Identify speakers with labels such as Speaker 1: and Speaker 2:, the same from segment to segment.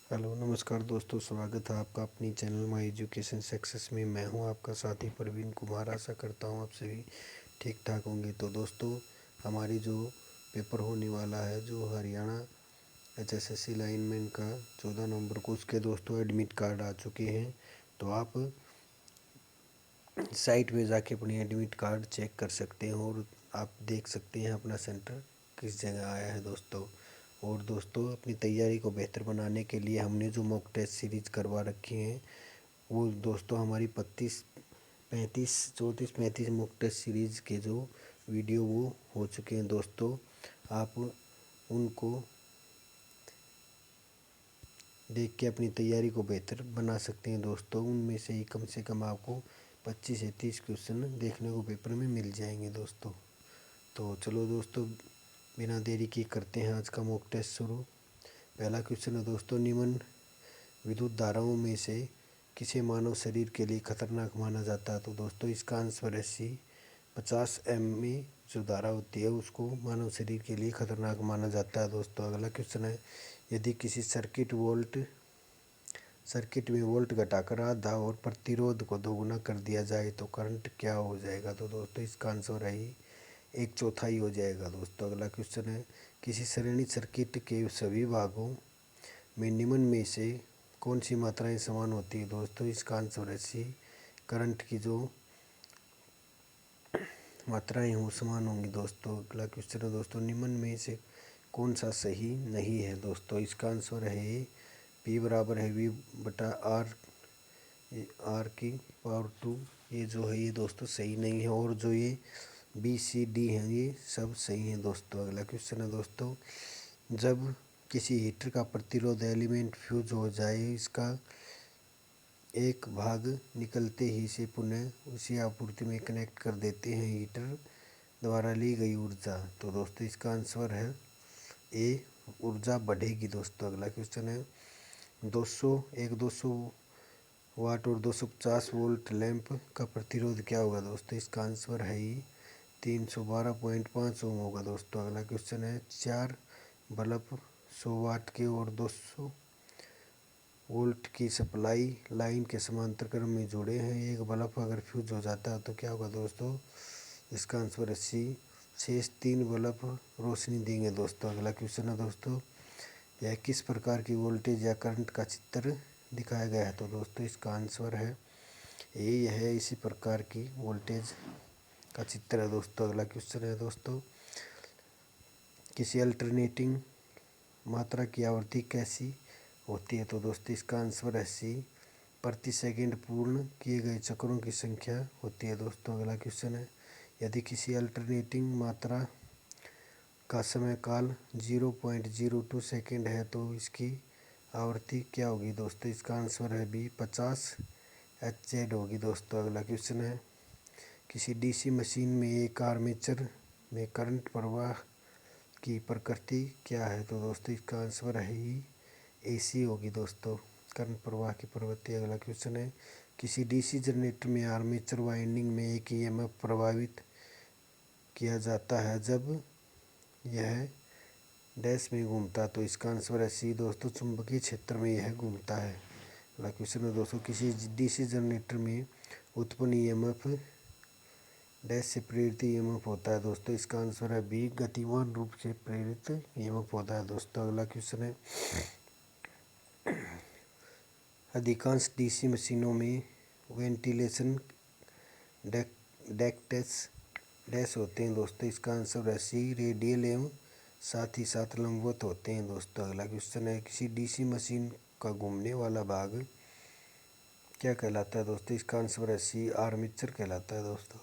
Speaker 1: Hello नमस्कार दोस्तों, स्वागत है आपका अपनी चैनल माई एजुकेशन सक्सेस में। मैं हूं आपका साथी प्रवीण कुमार। आशा करता हूं आप सभी ठीक ठाक होंगे। तो दोस्तों, हमारी जो पेपर होने वाला है, जो हरियाणा एचएसएससी लाइनमैन का 14 नवंबर को, उसके दोस्तों एडमिट कार्ड आ चुके हैं। तो आप साइट पे जाके अपनी एडमिट कार्ड चेक कर सकते हैं और आप देख सकते हैं अपना सेंटर किस जगह आया है दोस्तों। और दोस्तों, अपनी तैयारी को बेहतर बनाने के लिए हमने जो मॉक टेस्ट सीरीज करवा रखी हैं, वो दोस्तों हमारी 34-35 मॉक टेस्ट सीरीज के जो वीडियो वो हो चुके हैं दोस्तों। आप उनको देख के अपनी तैयारी को बेहतर बना सकते हैं दोस्तों। उनमें से ही कम से कम आपको 25 से 30 क्वेश्चन देखने को पेपर में मिल जाएंगे दोस्तों। तो चलो दोस्तों, बिना देरी के करते हैं आज का मॉक टेस्ट शुरू। पहला क्वेश्चन है दोस्तों, निम्न विद्युत धाराओं में से किसे मानव शरीर के लिए खतरनाक माना जाता है? तो दोस्तों, इसका आंसर है सी। 50 में जो धारा होती है उसको मानव शरीर के लिए खतरनाक माना जाता है दोस्तों। अगला क्वेश्चन है, यदि किसी सर्किट में वोल्ट घटाकर आधा और प्रतिरोध को दोगुना कर दिया जाए तो करंट क्या हो जाएगा? तो दोस्तों, इसका आंसर है 1/4 हो जाएगा दोस्तों। अगला क्वेश्चन है, किसी श्रेणी सर्किट के सभी भागों में निम्न में से कौन सी मात्राएं समान होती है? दोस्तों, इसका आंसर है सी। करंट की जो मात्राएं वो समान होंगी दोस्तों। अगला क्वेश्चन है दोस्तों, निम्न में से कौन सा सही नहीं है? दोस्तों, इसका आंसर है P बराबर है V/R की पावर 2। ये जो है ये दोस्तों सही नहीं है। और जो ये BCD हैं ये सब सही हैं दोस्तों। अगला क्वेश्चन है दोस्तों, जब किसी हीटर का प्रतिरोध एलिमेंट फ्यूज हो जाए, इसका एक भाग निकलते ही से पुनः उसी आपूर्ति में कनेक्ट कर देते हैं हीटर द्वारा ली गई ऊर्जा। तो दोस्तों, इसका आंसर है ए, ऊर्जा बढ़ेगी दोस्तों। अगला क्वेश्चन है, 200 वाट और 250 वोल्ट लैंप का प्रतिरोध क्या होगा? दोस्तों, इसका आंसर है 312.5 ओम होगा दोस्तों। अगला क्वेश्चन है, 4 बल्ब 100 वाट के और 200 वोल्ट की सप्लाई लाइन के समांतर क्रम में जुड़े हैं। एक बल्ब अगर फ्यूज हो जाता है तो क्या होगा दोस्तों? इसका आंसर है सी। शेष 3 बल्ब रोशनी देंगे दोस्तों। अगला क्वेश्चन है दोस्तों, यह किस प्रकार की वोल्टेज या करंट का चित्र दिखाया गया है? तो दोस्तों, इसका आंसर है ए, यह इसी प्रकार की वोल्टेज का चित्र है दोस्तों। अगला क्वेश्चन है दोस्तों, किसी अल्टरनेटिंग मात्रा की आवृत्ति कैसी होती है? तो दोस्तों, इसका आंसर है सी। प्रति सेकंड पूर्ण किए गए चक्रों की संख्या होती है दोस्तों। अगला क्वेश्चन है, यदि किसी अल्टरनेटिंग मात्रा का समय काल 0.02 सेकेंड है तो इसकी आवृत्ति क्या होगी? दोस्तों, इसका आंसर है बी, 50 Hz होगी दोस्तों। अगला क्वेश्चन है, किसी डीसी मशीन में एक आर्मेचर में करंट प्रवाह की प्रकृति क्या है? तो दोस्तों, इसका आंसर है AC होगी दोस्तों, करंट प्रवाह की प्रवृत्ति। अगला क्वेश्चन है, किसी डीसी जनरेटर में आर्मेचर वाइंडिंग में एक EMF प्रभावित किया जाता है जब यह डैश में घूमता है। तो इसका आंसर है सी दोस्तों, चुंबकीय क्षेत्र में यह घूमता है। अगला क्वेश्चन है दोस्तों, किसी डीसी जनरेटर में उत्पन्न EMF डैश से प्रेरित EMF होता है दोस्तों। इसका आंसर है बी, गतिमान रूप से प्रेरित EMF होता है दोस्तों। अगला क्वेश्चन है, अधिकांश डीसी मशीनों में वेंटिलेशन डक्ट्स डैश होते हैं दोस्तों। इसका आंसर है सी, रेडियल एवं साथ ही साथ लंबवत होते हैं दोस्तों। अगला क्वेश्चन है, किसी डीसी मशीन का घूमने वाला भाग क्या कहलाता है? दोस्तों, इसका आंसर है सी, आर्मेचर कहलाता है दोस्तों।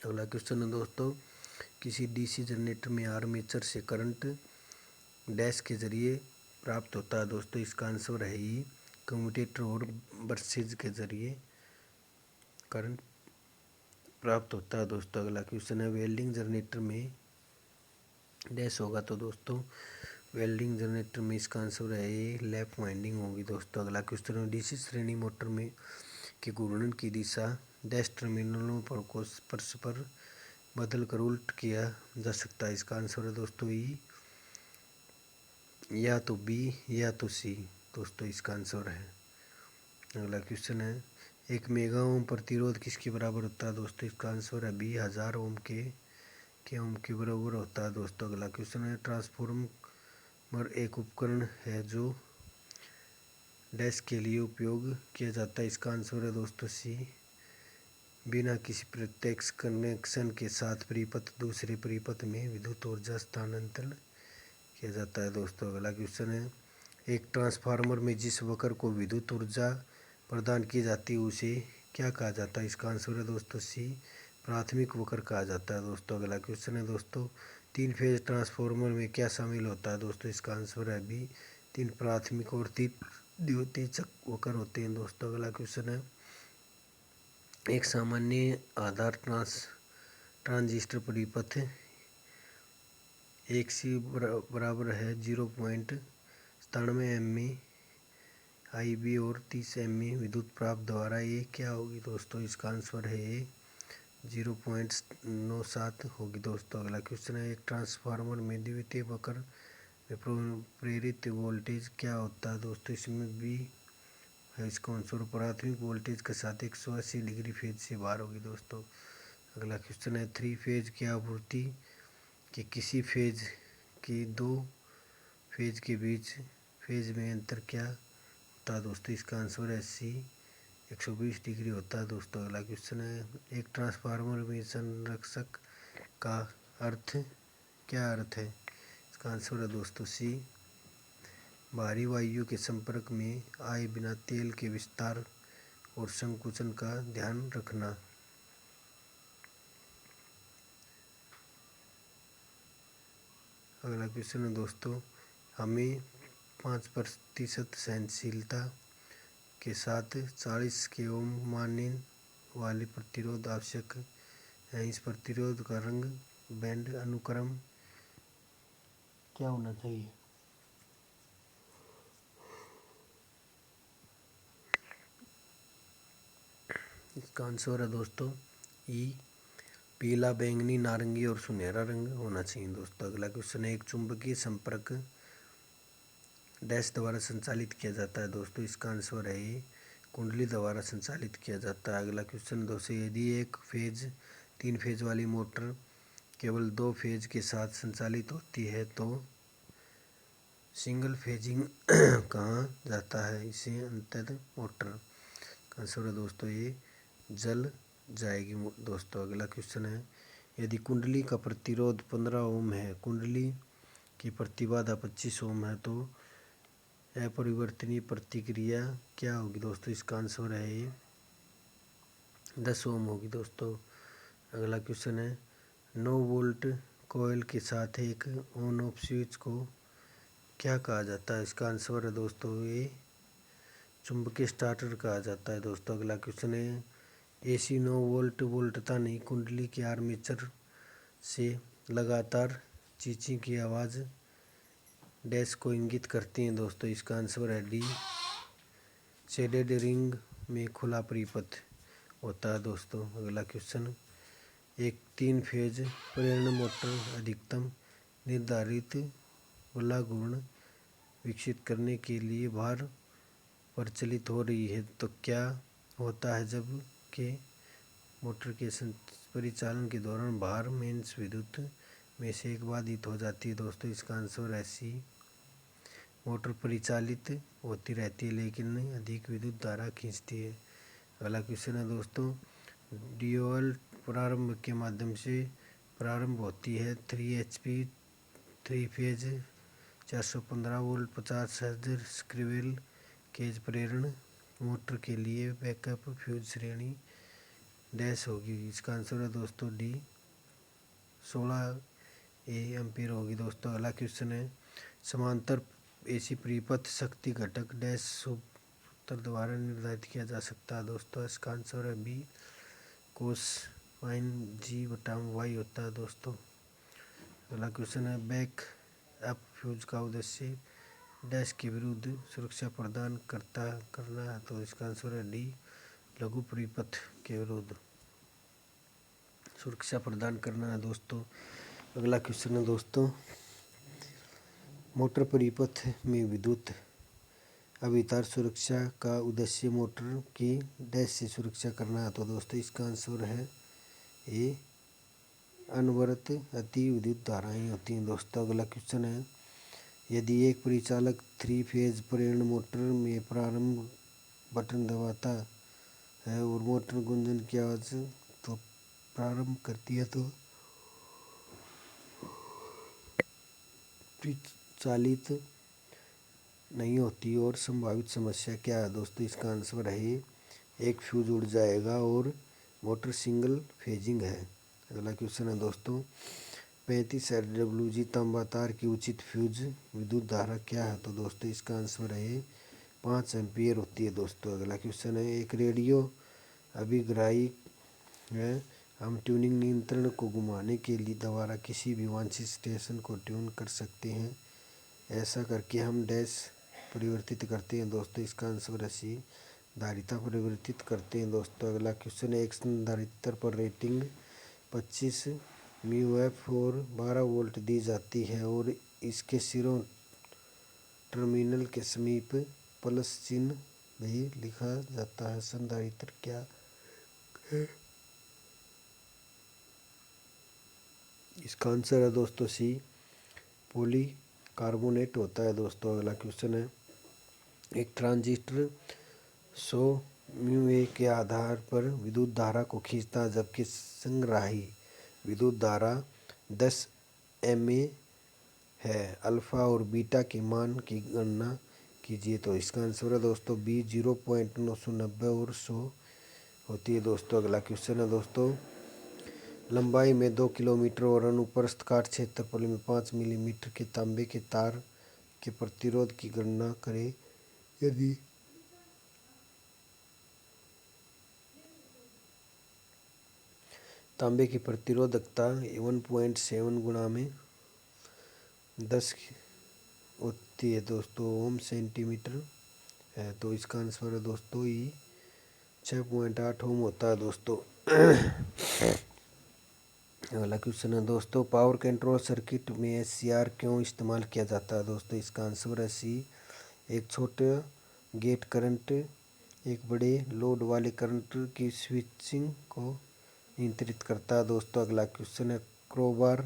Speaker 1: अगला क्वेश्चन है दोस्तों, किसी डीसी जनरेटर में आर्मेचर से करंट डैश के जरिए प्राप्त होता है दोस्तों। इसका आंसर है ई, कम्यूटेटर और ब्रशेज के जरिए करंट प्राप्त होता है दोस्तों। अगला क्वेश्चन है, वेल्डिंग जनरेटर में डैश होगा? तो दोस्तों, वेल्डिंग जनरेटर में इसका आंसर है ए, लैप वाइंडिंग होगी दोस्तों। अगला क्वेश्चन है, डीसी श्रेणी मोटर में के घूर्णन की दिशा डैश टर्मिनलों पर को परस्पर बदल कर उल्ट किया जा सकता है। इसका आंसर है दोस्तों ई, या तो बी या तो सी दोस्तों इसका आंसर है। अगला क्वेश्चन है, एक मेगा ओम प्रतिरोध किसके बराबर होता है दोस्तों, इसका आंसर है बी 1000 ओम के ओम के बराबर होता है दोस्तों। अगला क्वेश्चन है, ट्रांसफार्मर एक उपकरण है जो डैश के लिए उपयोग किया जाता है, इसका आंसर है दोस्तों सी, बिना किसी प्रत्यक्ष कनेक्शन के साथ परिपथ दूसरे परिपथ में विद्युत ऊर्जा स्थानांतरण किया जाता है दोस्तों। अगला क्वेश्चन है, एक ट्रांसफार्मर में जिस वक्र को विद्युत ऊर्जा प्रदान की जाती है उसे क्या कहा जाता है, इसका आंसर है दोस्तों सी, प्राथमिक वक्र कहा जाता है दोस्तों। अगला क्वेश्चन है दोस्तों, 3 फेज ट्रांसफार्मर में क्या शामिल होता है दोस्तों, इसका आंसर है बी, 3 प्राथमिक और 3 द्वितीयक वक्र होते हैं दोस्तों। अगला क्वेश्चन है, एक सामान्य आधार ट्रांजिस्टर परिपथ 1 सी बराबर है 0.97 एमए IB और 30 एमए विद्युत प्राप्त द्वारा ये क्या होगी दोस्तों, इसका आंसर है ये 0.97 होगी दोस्तों। अगला क्वेश्चन है, एक ट्रांसफार्मर में द्वितीय वक्र में प्रेरित वोल्टेज क्या होता है दोस्तों, इसमें भी है इसका आंसर प्राथमिक वोल्टेज के साथ 180 डिग्री फेज से बाहर होगी दोस्तों। अगला क्वेश्चन है, 3 फेज की आपूर्ति के किसी फेज की 2 फेज के बीच फेज में अंतर क्या होता है दोस्तों, इसका आंसर है सी, 120 डिग्री होता है दोस्तों। अगला क्वेश्चन है, एक ट्रांसफार्मर में संरक्षक का क्या अर्थ है, इसका आंसर है दोस्तों सी, बाहरी वायु के संपर्क में आए बिना तेल के विस्तार और संकुचन का ध्यान रखना। अगला क्वेश्चन है दोस्तों, हमें 5% सहनशीलता के साथ 40 के ओम मानने वाले प्रतिरोध आवश्यक है, इस प्रतिरोध का रंग बैंड अनुक्रम क्या होना चाहिए, इसका आंसर है दोस्तों ई, पीला, बैंगनी, नारंगी और सुनहरा रंग होना चाहिए दोस्तों। अगला क्वेश्चन है, एक चुंबकीय संपर्क डैश द्वारा संचालित किया जाता है दोस्तों, इसका आंसर है ये, कुंडली द्वारा संचालित किया जाता है। अगला क्वेश्चन दोस्तों, यदि एक फेज 3 फेज वाली मोटर केवल 2 फेज के साथ संचालित होती है तो सिंगल फेजिंग कहा जाता है, इसे अंतर मोटर का आंसर है दोस्तों ये जल जाएगी दोस्तों। अगला क्वेश्चन है, यदि कुंडली का प्रतिरोध 15 ओम है, कुंडली की प्रतिबाधा 25 ओम है तो अपरिवर्तनीय प्रतिक्रिया क्या होगी दोस्तों, इसका आंसर है ये 10 ओम होगी दोस्तों। अगला क्वेश्चन है, 9 वोल्ट कॉइल के साथ एक ऑन ऑफ स्विच को क्या कहा जाता है, इसका आंसर है दोस्तों ये चुंबकीय स्टार्टर कहा जाता है दोस्तों। अगला क्वेश्चन है, AC 9 वोल्ट वोल्टता नहीं कुंडली के आर्मेचर से लगातार चींची की आवाज़ डैश को इंगित करती हैं दोस्तों, इसका आंसर है डी, शेडेड रिंग में खुला परिपथ होता है दोस्तों। अगला क्वेश्चन, एक 3 फेज प्रेरण मोटर अधिकतम निर्धारित बल गुण विकसित करने के लिए भार प्रचलित हो रही है तो क्या होता है जब के मोटर के परिचालन के दौरान भार मेंस विद्युत में से एक बाधित हो जाती है दोस्तों, इसका आंसर है सी, मोटर परिचालित होती रहती है लेकिन अधिक विद्युत धारा खींचती है। अगला क्वेश्चन है दोस्तों, ड्यूअल प्रारंभ के माध्यम से प्रारंभ होती है 3 HP 3 phase 415 volt 50 hertz squirrel cage प्रेरण मोटर के लिए बैकअप फ्यूज श्रेणी डैश होगी, इसका आंसर है दोस्तों डी, 16 एम्पीयर होगी दोस्तों। अगला क्वेश्चन है, समांतर AC परिपथ शक्ति घटक डैश सूत्र द्वारा निर्धारित किया जा सकता है दोस्तों, इसका आंसर है बी, कोस वाइन G/Y होता है दोस्तों। अगला क्वेश्चन है, बैक अप फ्यूज का उद्देश्य डैश के विरुद्ध सुरक्षा प्रदान करना है तो इसका आंसर है डी, लघु परिपथ के विरुद्ध सुरक्षा प्रदान करना है दोस्तों। अगला क्वेश्चन है दोस्तों, मोटर परिपथ में विद्युत अभितार सुरक्षा का उद्देश्य मोटर की डैश से सुरक्षा करना है। तो दोस्तों इसका आंसर है ये अनवरत अति विद्युत धाराएं होती हैं। दोस्तों अगला क्वेश्चन है, यदि एक परिचालक 3 फेज प्रेरण मोटर में प्रारंभ बटन दबाता है और मोटर गुंजन की आवाज़ तो प्रारंभ करती है तो परिचालित नहीं होती और संभावित समस्या क्या है। दोस्तों इसका आंसर है एक फ्यूज उड़ जाएगा और मोटर सिंगल फेजिंग है। अगला क्वेश्चन है दोस्तों, 35 LWG तांबा तार की उचित फ्यूज विद्युत धारा क्या है। तो दोस्तों इसका आंसर है 5 एम्पियर होती है। दोस्तों अगला क्वेश्चन है, एक रेडियो अभिग्राही है, हम ट्यूनिंग नियंत्रण को घुमाने के लिए द्वारा किसी भी वांछित स्टेशन को ट्यून कर सकते हैं। ऐसा करके हम डैश परिवर्तित करते हैं। दोस्तों इसका आंसर सी धारिता परिवर्तित करते हैं। दोस्तों अगला क्वेश्चन है, एक संधारित्र पर रेटिंग 25 μF और 12 वोल्ट दी जाती है और इसके सिरों टर्मिनल के समीप प्लस चिन्ह भी लिखा जाता है। संधारित्र क्या है? इसका आंसर है दोस्तों सी पॉलीकार्बोनेट होता है। दोस्तों अगला क्वेश्चन है, एक ट्रांजिस्टर 100 μA के आधार पर विद्युत धारा को खींचता है जबकि संग्राही विद्युत धारा 10 mA है। अल्फा और बीटा के मान की गणना कीजिए। तो इसका आंसर है दोस्तों बी 0.990 और 100 होती है। दोस्तों अगला क्वेश्चन है दोस्तों, लंबाई में 2 किलोमीटर और अनुप्रस्थ काट क्षेत्रफल में 5 मिलीमीटर के तांबे के तार के प्रतिरोध की गणना करें। यदि तांबे की प्रतिरोधकता 1.7 गुणा में 10 होती है दोस्तों ओम सेंटीमीटर है। तो इसका आंसर है दोस्तों ये 6.8 ओम होता है। दोस्तों अगला क्वेश्चन है दोस्तों, पावर कंट्रोल सर्किट में SCR क्यों इस्तेमाल किया जाता है। दोस्तों इसका आंसर है सी एक छोटे गेट करंट एक बड़े लोड वाले करंट की स्विचिंग को नियंत्रित करता है। दोस्तों अगला क्वेश्चन है, क्रोबार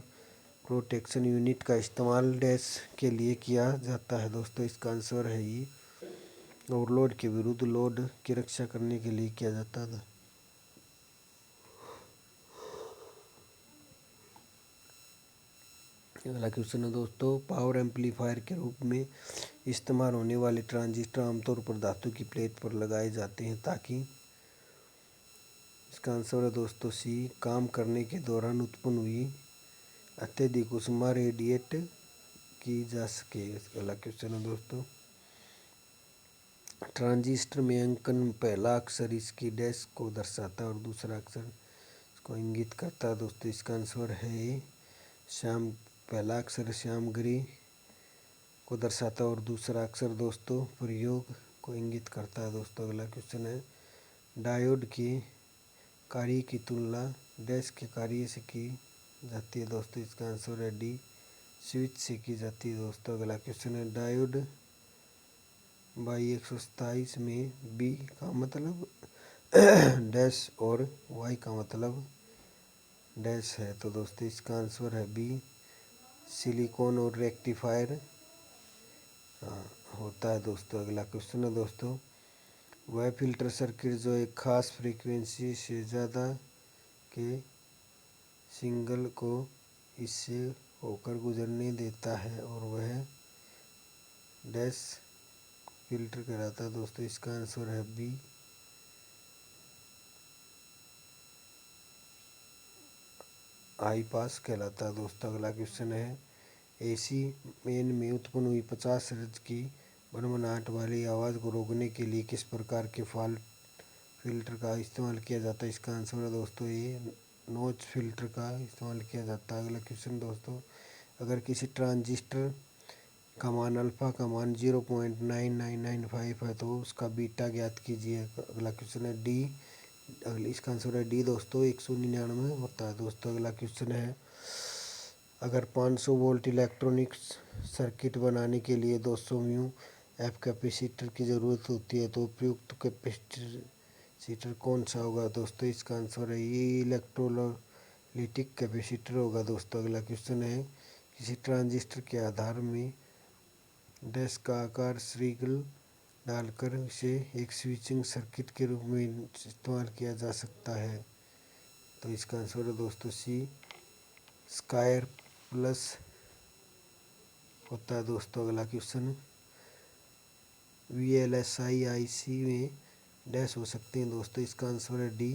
Speaker 1: प्रोटेक्शन यूनिट का इस्तेमाल डैश के लिए किया जाता है। दोस्तों इसका आंसर है ये ओवरलोड के विरुद्ध लोड की रक्षा करने के लिए किया जाता था। अगला क्वेश्चन है दोस्तों, पावर एम्पलीफायर के रूप में इस्तेमाल होने वाले ट्रांजिस्टर आमतौर पर धातु की प्लेट पर लगाए जाते हैं ताकि, इसका आंसर है दोस्तों सी काम करने के दौरान उत्पन्न हुई अत्यधिक ऊष्मा रेडिएट की जा सके। अगला क्वेश्चन है दोस्तों, ट्रांजिस्टर में अंकन पहला अक्षर इसकी डैश को दर्शाता है और दूसरा अक्षर इसको इंगित करता है। दोस्तों इसका आंसर है श्याम, पहला अक्षर श्यामगिरी को दर्शाता है और दूसरा अक्षर दोस्तों प्रयोग को इंगित करता है। दोस्तों अगला क्वेश्चन है, डायोड के कार्य की तुलना डैश के कार्य से की जाती है। दोस्तों इसका आंसर है डी स्विच से की जाती है। दोस्तों अगला क्वेश्चन है, डायोड बाई 127 में बी का मतलब डैश और वाई का मतलब डैश है। तो दोस्तों इसका आंसर है बी सिलिकॉन और रेक्टिफायर होता है। दोस्तों अगला क्वेश्चन है दोस्तों, वह फिल्टर सर्किट जो एक खास फ्रीक्वेंसी से ज़्यादा के सिग्नल को इससे होकर गुजरने देता है और वह डैश फिल्टर कहलाता है। दोस्तों इसका आंसर है बी हाई पास कहलाता है। दोस्तों अगला क्वेश्चन है, एसी मेन में उत्पन्न हुई 50 हर्ट्ज की भनभनाहट वाली आवाज़ को रोकने के लिए किस प्रकार के फॉल्ट फिल्टर का इस्तेमाल किया जाता है। इसका आंसर है दोस्तों ये नॉच फिल्टर का इस्तेमाल किया जाता है। अगला क्वेश्चन दोस्तों, अगर किसी ट्रांजिस्टर का मान अल्फ़ा का मान 0.9995 है तो उसका बीटा ज्ञात कीजिए। अगला क्वेश्चन है डी, इसका आंसर है डी दोस्तों 199 होता है। दोस्तों अगला क्वेश्चन है, अगर 500 वोल्ट इलेक्ट्रॉनिक सर्किट बनाने के लिए 200 म्यू एफ कैपेसिटर की ज़रूरत होती है, तो उपयुक्त कैपेसिटर कौन सा होगा दोस्तों? इसका आंसर है ये इलेक्ट्रोलाइटिक कैपेसिटर होगा दोस्तों। अगला क्वेश्चन है, किसी ट्रांजिस्टर के आधार में डैश का आकार श्रृंखल डालकर इसे एक स्विचिंग सर्किट के रूप में इस्तेमाल किया जा सकता है, तो इसका आंसर है दोस्तों सी स्क्वायर प्लस होता है दोस्तों। अगला क्वेश्चन, VLSI IC में डैश हो सकते हैं दोस्तों, इसका आंसर है डी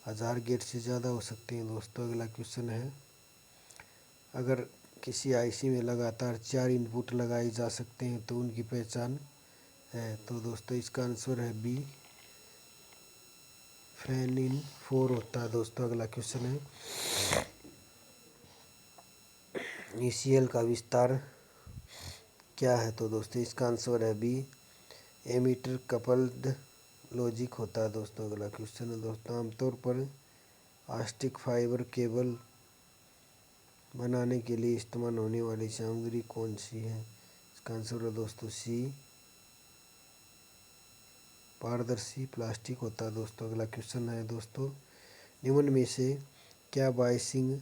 Speaker 1: 1000 गेट से ज़्यादा हो सकते हैं दोस्तों। अगला क्वेश्चन है, अगर किसी IC में लगातार 4 इनपुट लगाए जा सकते हैं तो उनकी पहचान है, तो दोस्तों इसका आंसर है बी फैन इन 4 होता है दोस्तों। अगला क्वेश्चन है, ECL का विस्तार क्या है, तो दोस्तों इसका आंसर है बी एमीटर कपल्ड लॉजिक होता है दोस्तों। अगला क्वेश्चन है दोस्तों, आमतौर पर ऑप्टिक फाइबर केबल बनाने के लिए इस्तेमाल होने वाली सामग्री कौन सी है? इसका आंसर है दोस्तों सी पारदर्शी प्लास्टिक होता है दोस्तों। अगला क्वेश्चन है दोस्तों, निम्न में से क्या बाइसिंग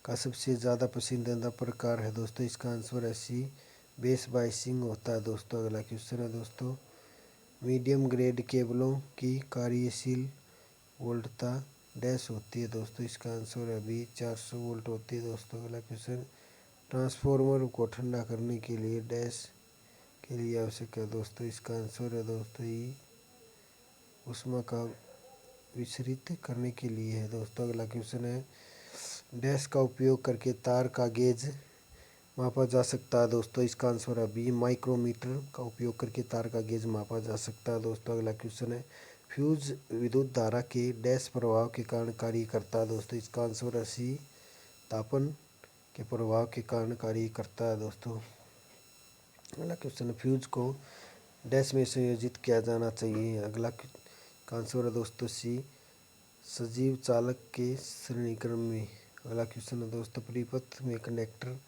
Speaker 1: का सबसे ज़्यादा पसंदीदा प्रकार है दोस्तों? इसका आंसर है सी बेस बाइसिंग होता है दोस्तों। अगला क्वेश्चन है दोस्तों, मीडियम ग्रेड केबलों की कार्यशील वोल्टता डैश होती है दोस्तों, इसका आंसर है बी 400 वोल्ट होती है दोस्तों। अगला क्वेश्चन, ट्रांसफार्मर को ठंडा करने के लिए डैश के लिए आवश्यक है दोस्तों, इसका आंसर है दोस्तों ई ऊष्मा का विसरित करने के लिए है दोस्तों। अगला क्वेश्चन है, डैश का उपयोग करके तार का गेज मापा जा सकता है दोस्तों, इसका आंसर है बी माइक्रोमीटर का उपयोग करके तार का गेज मापा जा सकता है दोस्तों। अगला क्वेश्चन है, फ्यूज विद्युत धारा के डैश प्रभाव के कारण कार्य करता है दोस्तों, इसका आंसर है सी तापन के प्रभाव के कारण कार्य करता है दोस्तों। अगला क्वेश्चन है, फ्यूज को डैश में संयोजित किया जाना चाहिए, अगला का आंसर है दोस्तों सी सजीव चालक के श्रेणीक्रम में। अगला क्वेश्चन है दोस्तों, परिपथ में कंडक्टर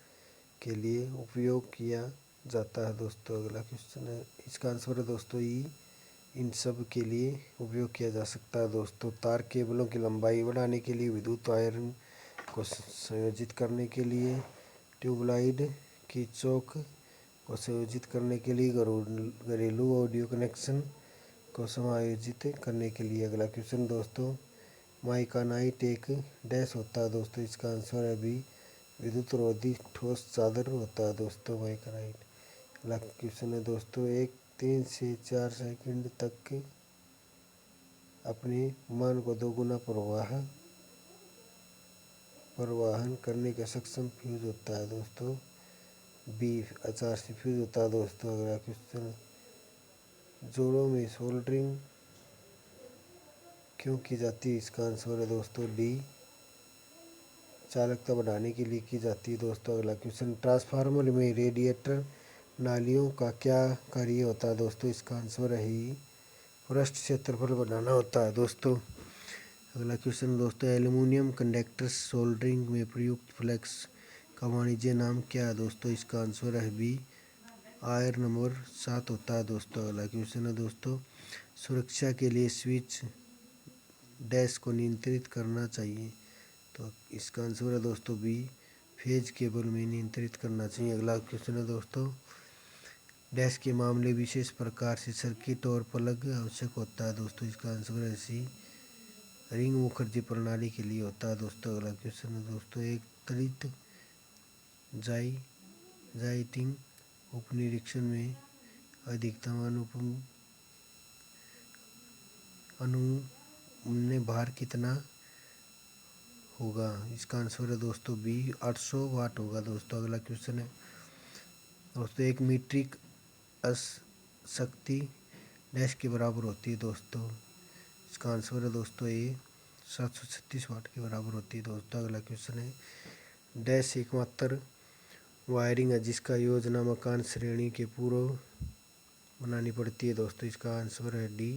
Speaker 1: के लिए उपयोग किया जाता है दोस्तों। अगला क्वेश्चन है, इसका आंसर है दोस्तों ई इन सब के लिए उपयोग किया जा सकता है दोस्तों। तार केबलों की लंबाई बढ़ाने के लिए, विद्युत वायरिंग को संयोजित करने के लिए, ट्यूबलाइट की चौक को संयोजित करने के लिए, घरेलू ऑडियो कनेक्शन को समायोजित करने के लिए। अगला क्वेश्चन दोस्तों, माइकानाइट एक डैश होता है दोस्तों, इसका आंसर है बी विद्युत रोधी ठोस चादर होता है दोस्तों माइकानाइट। अगला क्वेश्चन है दोस्तों, एक 3 से 4 सेकंड तक अपने मान को 2 गुना परिवहन करने का सक्षम फ्यूज होता है दोस्तों बी आचार से फ्यूज होता है दोस्तों। अगला क्वेश्चन, जोड़ों में सोल्डरिंग क्यों की जाती है? इसका आंसर है दोस्तों डी चालकता बढ़ाने के लिए की जाती है दोस्तों। अगला क्वेश्चन, ट्रांसफार्मर में रेडिएटर नालियों का क्या कार्य होता है दोस्तों? इसका आंसर है ही पृष्ठ क्षेत्रफल बढ़ाना होता है दोस्तों। अगला क्वेश्चन दोस्तों, एल्युमिनियम कंडक्टर सोल्डरिंग में प्रयुक्त फ्लेक्स का वाणिज्य नाम क्या है दोस्तों? इसका आंसर है बी आयर नंबर 7 होता है दोस्तों। अगला क्वेश्चन है दोस्तों, सुरक्षा के लिए स्विच डैश को नियंत्रित करना चाहिए, तो इसका आंसर है दोस्तों बी फेज केबल में नियंत्रित करना चाहिए। अगला क्वेश्चन है दोस्तों, डैश के मामले विशेष प्रकार से सर्किट और प्लग आवश्यक होता है दोस्तों, इसका आंसर है सी रिंग मुखर्जी प्रणाली के लिए होता है दोस्तों। अगला क्वेश्चन है दोस्तों, एक त्वरित जाइटिंग उपनिरीक्षण में अधिकतम अनुमन्य भार कितना होगा? इसका आंसर है दोस्तों बी 800 वाट होगा दोस्तों। अगला क्वेश्चन है दोस्तों, एक मीट्रिक शक्ति डैश के बराबर होती है दोस्तों, इसका आंसर है दोस्तों ए 736 वाट के बराबर होती है दोस्तों। अगला क्वेश्चन है, डैश एकमात्र वायरिंग है जिसका योजना मकान श्रेणी के पूर्व बनानी पड़ती है दोस्तों, इसका आंसर है डी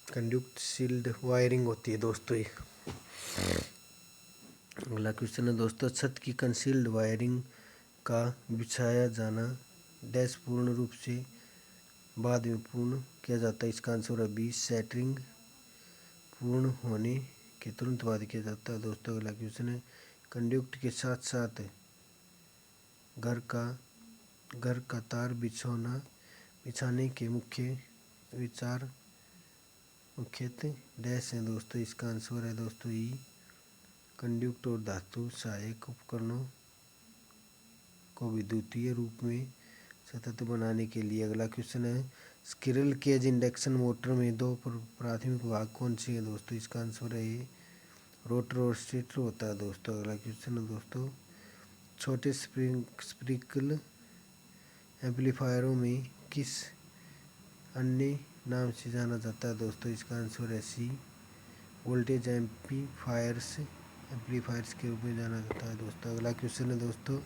Speaker 1: कंडक्ट शील्ड वायरिंग होती है दोस्तों। अगला क्वेश्चन है दोस्तों, छत की कंसील्ड वायरिंग का बिछाया जाना डैश पूर्ण रूप से बाद में पूर्ण किया जाता है। इसका आंसर है बी, शटरिंग पूर्ण होने के तुरंत बाद किया जाता है। दोस्तों अगला क्वेश्चन है, कंडक्ट के साथ साथ घर का तार बिछाने के मुख्यतः डैश है। दोस्तों इसका आंसर है दोस्तों ई, कंडक्ट और धातु सहायक उपकरणों को विद्युतीय रूप में सतत बनाने के लिए। अगला क्वेश्चन है, स्क्विरल केज इंडक्शन मोटर में दो प्राथमिक भाग कौन से हैं। दोस्तों इसका आंसर है ये, रोटर और स्टेटर होता है। दोस्तों अगला क्वेश्चन है दोस्तों, छोटे स्प्रिंकल एम्पलीफायरों में किस अन्य नाम से जाना जाता है। दोस्तों इसका आंसर है सी, वोल्टेज एम्पलीफायर्स के रूप में जाना जाता है। दोस्तों अगला क्वेश्चन है दोस्तों,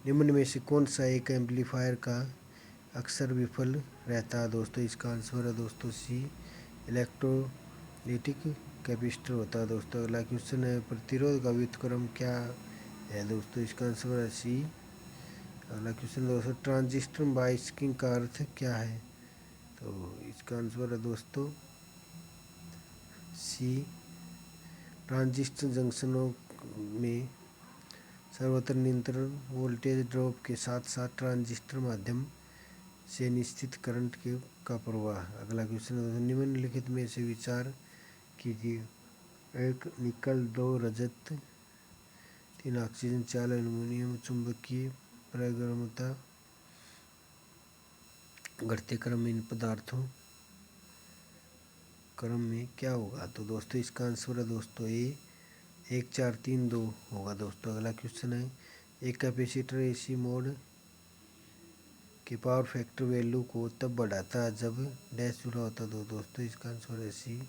Speaker 1: निम्न में से कौन सा एक एम्पलीफायर का अक्सर विफल रहता है। दोस्तों इसका आंसर है दोस्तों सी, इलेक्ट्रोलिटिक कैपेसिटर होता है। दोस्तों अगला क्वेश्चन है, प्रतिरोध का व्युत्क्रम क्या है। दोस्तों इसका आंसर है सी। अगला क्वेश्चन दोस्तों, ट्रांजिस्टर बायसिंग का अर्थ क्या है। तो इसका आंसर है दोस्तों सी, ट्रांजिस्टर जंक्शनों में सर्वत्र निरंतर वोल्टेज ड्रॉप के साथ साथ ट्रांजिस्टर माध्यम से निश्चित करंट का प्रवाह। अगला क्वेश्चन है, निम्नलिखित में से विचार कीजिए, 1 निकल, 2 रजत, 3 ऑक्सीजन, 4 एल्युमिनियम चुंबकीय प्रगमता घटते क्रम में इन पदार्थों क्रम में क्या होगा। तो दोस्तों इसका आंसर है दोस्तों ए, 1 4 3 2 होगा। दोस्तों अगला क्वेश्चन है, एक कैपेसिटर एसी मोड के पावर फैक्टर वैल्यू को तब बढ़ाता है जब डैश जुड़ा होता है। तो दोस्तों इसका आंसर है सी,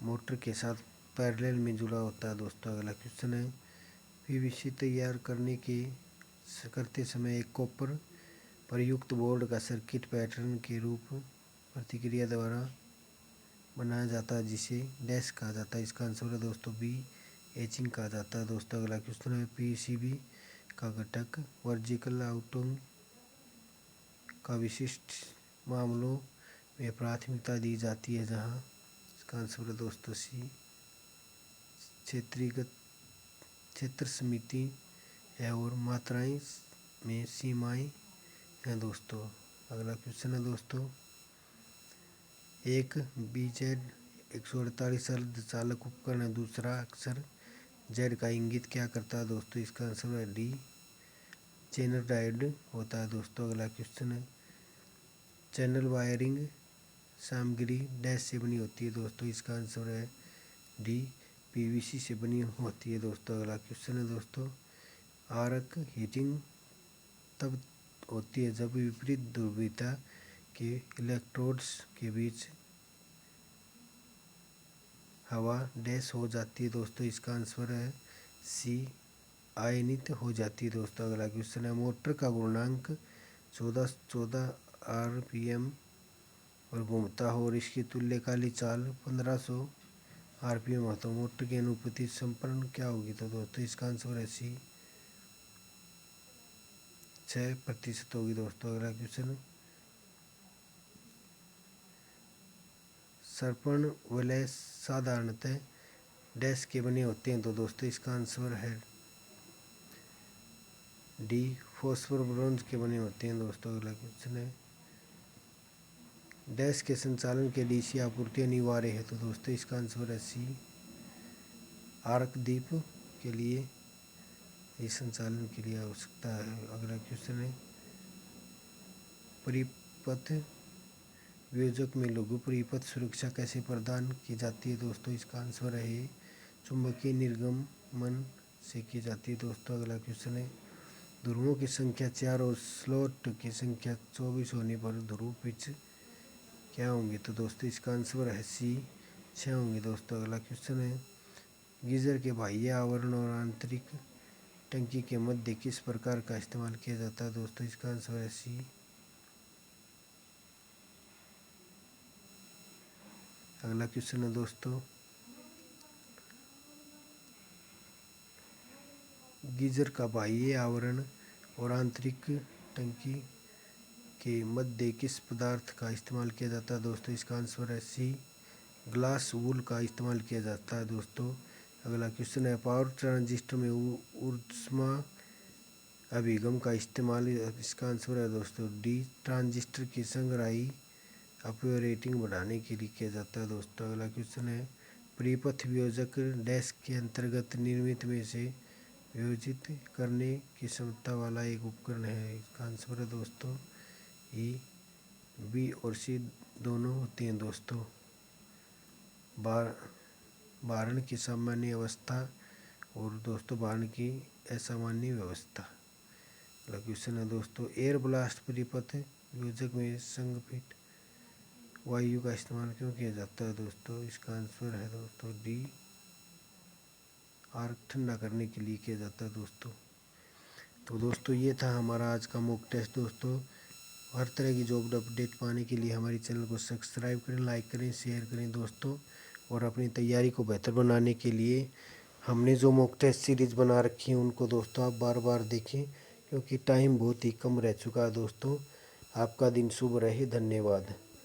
Speaker 1: मोटर के साथ पैरेलल में जुड़ा होता है। दोस्तों अगला क्वेश्चन है, पीवीसी तैयार करते समय एक कॉपर प्रयुक्त बोर्ड का सर्किट पैटर्न के रूप प्रतिक्रिया द्वारा बनाया जाता है जिसे डैश कहा जाता है। इसका आंसर है दोस्तों बी, एचिंग कहा जाता है। दोस्तों अगला क्वेश्चन है, पीसीबी का घटक वर्जिकल आउटिंग का विशिष्ट मामलों में प्राथमिकता दी जाती है जहां। इसका आंसर है दोस्तों सी, क्षेत्र समिति है और मात्राएं में सीमाएं हैं। दोस्तों अगला क्वेश्चन है दोस्तों, एक BZ 148 अर्धचालक उपकरण है, दूसरा अक्षर जेड का इंगित क्या करता है। दोस्तों इसका आंसर है डी, चैनल डायोड होता है। दोस्तों अगला क्वेश्चन है, चैनल वायरिंग सामग्री डैश से बनी होती है। दोस्तों इसका आंसर है डी, पीवीसी से बनी होती है। दोस्तों अगला क्वेश्चन है दोस्तों, आर्क हीटिंग तब होती है जब विपरीत ध्रुवीयता के इलेक्ट्रोड्स के बीच हवा डैश हो जाती है। दोस्तों इसका आंसर है सी, आयनित हो जाती है। दोस्तों अगला क्वेश्चन है, मोटर का गुणांक 14 RPM और घूमता हो और इसकी तुल्यकालिक चाल 1500 RPM हो तो मोटर की अनुपाति संपन्न क्या होगी। तो दोस्तों इसका आंसर है सी, 6% होगी। दोस्तों अगला क्वेश्चन, सर्पण वलय साधारणतः डैश के बने होते हैं। तो दोस्तों इसका आंसर है डी, फॉस्फोर ब्रोंज के बने होते हैं। दोस्तों अगला क्वेश्चन है, डैश के संचालन के डीसी आपूर्ति अनिवार्य है। तो दोस्तों इसका आंसर है सी, आर्क दीप के लिए इस संचालन के लिए आवश्यकता है। अगला क्वेश्चन है, परिपथ वियोजक में लघु परिपथ सुरक्षा कैसे प्रदान की जाती है। दोस्तों इसका आंसर है चुंबकीय निर्गमन से की जाती है। दोस्तों अगला क्वेश्चन है, ध्रुवों की संख्या 4 और स्लॉट की संख्या 24 होने पर ध्रुव पिच क्या होंगे। तो दोस्तों इसका आंसर है सी, 6 होंगे। दोस्तों अगला क्वेश्चन है, गीजर के बाह्य आवरण और आंतरिक टंकी के मध्य किस प्रकार का इस्तेमाल किया जाता है। दोस्तों इसका आंसर है सी। अगला क्वेश्चन है दोस्तों, गीजर का बाह्य आवरण और आंतरिक टंकी के मध्य किस पदार्थ का इस्तेमाल किया जाता है दोस्तों? इसका आंसर है सी, ग्लास वूल का इस्तेमाल किया जाता है दोस्तों। अगला क्वेश्चन है, पावर ट्रांजिस्टर में ऊष्मा अभिगम का इस्तेमाल, इसका आंसर है दोस्तों डी, ट्रांजिस्टर की संग्राही अपरेटिंग बढ़ाने के लिए किया जाता है दोस्तों। अगला क्वेश्चन है, परिपथ वियोजक डैश के अंतर्गत निर्मित में से वियोजित करने की क्षमता वाला एक उपकरण है, इसका आंसर है दोस्तों ई, बी और सी दोनों होती हैं दोस्तों। भारण की सामान्य अवस्था और दोस्तों भारण की असामान्य व्यवस्था। अगला क्वेश्चन है दोस्तों, एयर ब्लास्ट परिपथ वियोजक में संगठित वायु का इस्तेमाल क्यों किया जाता है दोस्तों? इसका आंसर है दोस्तों डी, आग ठंडा करने के लिए किया जाता है दोस्तों। तो दोस्तों ये था हमारा आज का मॉक टेस्ट दोस्तों। हर तरह की जॉब अपडेट पाने के लिए हमारे चैनल को सब्सक्राइब करें, लाइक करें, शेयर करें दोस्तों। और अपनी तैयारी को बेहतर बनाने के लिए हमने जो मॉक टेस्ट सीरीज़ बना रखी है उनको दोस्तों आप बार बार देखें, क्योंकि टाइम बहुत ही कम रह चुका है दोस्तों। आपका दिन शुभ रहे, धन्यवाद।